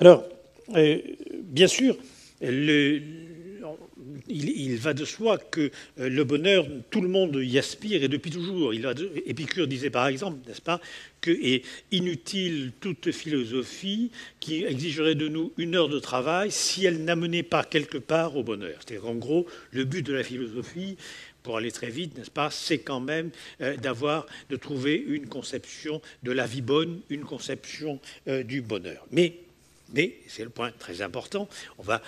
Alors, bien sûr, il va de soi que le bonheur, tout le monde y aspire et depuis toujours. Épicure disait par exemple, n'est-ce pas, que est inutile toute philosophie qui exigerait de nous 1 heure de travail si elle n'amenait pas quelque part au bonheur. C'est-à-dire qu'en gros, le but de la philosophie, pour aller très vite, n'est-ce pas, c'est quand même de trouver une conception de la vie bonne, une conception du bonheur. Mais c'est le point très important, on va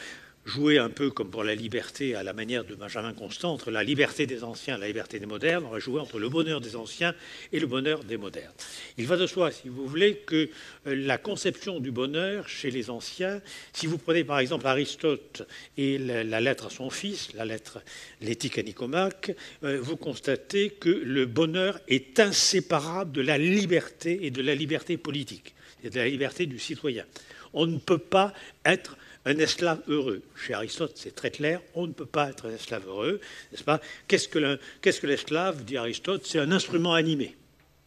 jouer un peu comme pour la liberté à la manière de Benjamin Constant, entre la liberté des anciens et la liberté des modernes, on va jouer entre le bonheur des anciens et le bonheur des modernes. Il va de soi, si vous voulez, que la conception du bonheur chez les anciens, si vous prenez par exemple Aristote et la lettre à son fils, la lettre L'éthique à Nicomaque, vous constatez que le bonheur est inséparable de la liberté et de la liberté politique, et de la liberté du citoyen. On ne peut pas être un esclave heureux. Chez Aristote, c'est très clair, on ne peut pas être un esclave heureux, n'est-ce pas? Qu'est-ce que l'esclave, dit Aristote? C'est un instrument animé.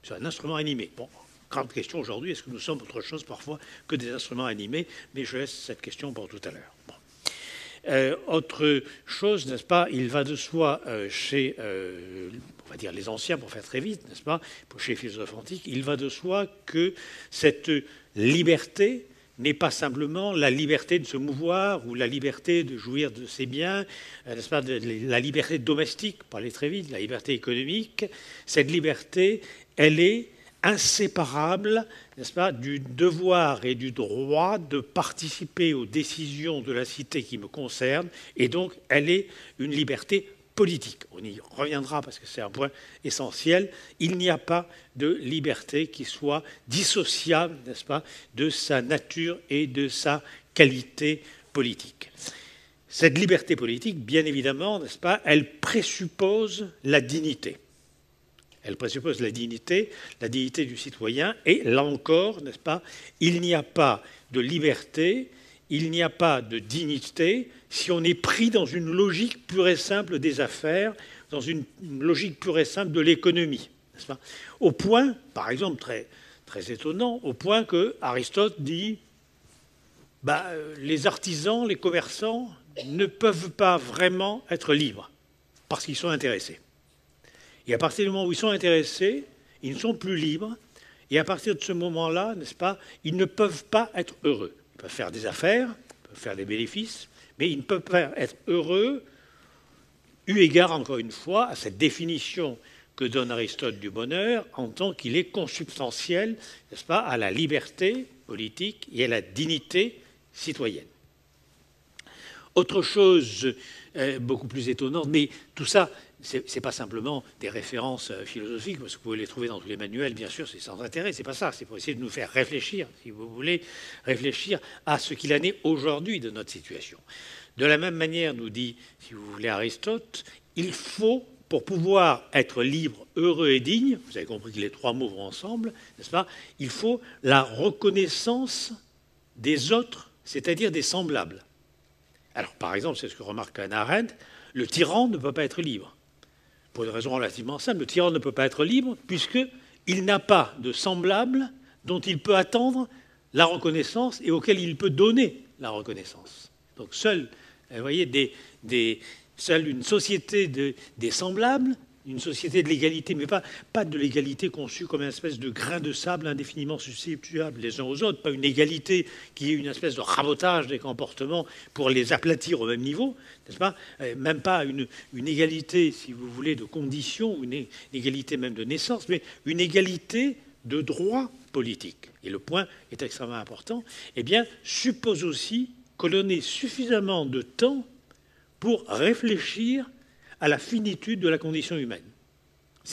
C'est un instrument animé. Bon, grande question aujourd'hui, est-ce que nous sommes autre chose parfois que des instruments animés? Mais je laisse cette question pour tout à l'heure. Bon. Autre chose, n'est-ce pas? Il va de soi chez, on va dire les anciens, pour faire très vite, n'est-ce pas? Chez les philosophes antiques, il va de soi que cette liberté n'est pas simplement la liberté de se mouvoir ou la liberté de jouir de ses biens, n'est-ce pas, la liberté domestique, pour aller très vite, la liberté économique. Cette liberté, elle est inséparable, n'est-ce pas, du devoir et du droit de participer aux décisions de la cité qui me concerne, et donc elle est une liberté politique. On y reviendra parce que c'est un point essentiel. Il n'y a pas de liberté qui soit dissociable, n'est-ce pas, de sa nature et de sa qualité politique. Cette liberté politique, bien évidemment, n'est-ce pas, elle présuppose la dignité. Elle présuppose la dignité du citoyen. Et là encore, n'est-ce pas, il n'y a pas de liberté, il n'y a pas de dignité si on est pris dans une logique pure et simple des affaires, dans une logique pure et simple de l'économie. N'est-ce pas? Au point, par exemple, très, très étonnant, au point que Aristote dit les artisans, les commerçants ne peuvent pas vraiment être libres parce qu'ils sont intéressés. Et à partir du moment où ils sont intéressés, ils ne sont plus libres. Et à partir de ce moment-là, n'est-ce pas, ils ne peuvent pas être heureux. Ils peuvent faire des affaires, ils peuvent faire des bénéfices, mais ils ne peuvent pas être heureux, eu égard, encore une fois, à cette définition que donne Aristote du bonheur en tant qu'il est consubstantiel, n'est-ce pas, à la liberté politique et à la dignité citoyenne. Autre chose beaucoup plus étonnante, mais tout ça, ce n'est pas simplement des références philosophiques, parce que vous pouvez les trouver dans tous les manuels, bien sûr, c'est sans intérêt, c'est pas ça, c'est pour essayer de nous faire réfléchir, si vous voulez, réfléchir à ce qu'il en est aujourd'hui de notre situation. De la même manière, nous dit, si vous voulez, Aristote, il faut, pour pouvoir être libre, heureux et digne, vous avez compris que les 3 mots vont ensemble, n'est-ce pas, il faut la reconnaissance des autres, c'est-à-dire des semblables. Alors, par exemple, c'est ce que remarque Hannah Arendt, le tyran ne peut pas être libre. Pour une raison relativement simple, le tyran ne peut pas être libre puisqu'il n'a pas de semblable dont il peut attendre la reconnaissance et auquel il peut donner la reconnaissance. Donc seule, vous voyez, seule une société des semblables, une société de l'égalité, mais pas de l'égalité conçue comme une espèce de grain de sable indéfiniment susceptible les uns aux autres, pas une égalité qui est une espèce de rabotage des comportements pour les aplatir au même niveau, n'est-ce pas? Même pas une égalité, si vous voulez, de conditions, une égalité même de naissance, mais une égalité de droit politique. Et le point est extrêmement important, eh bien, suppose aussi que l'on ait suffisamment de temps pour réfléchir à la finitude de la condition humaine.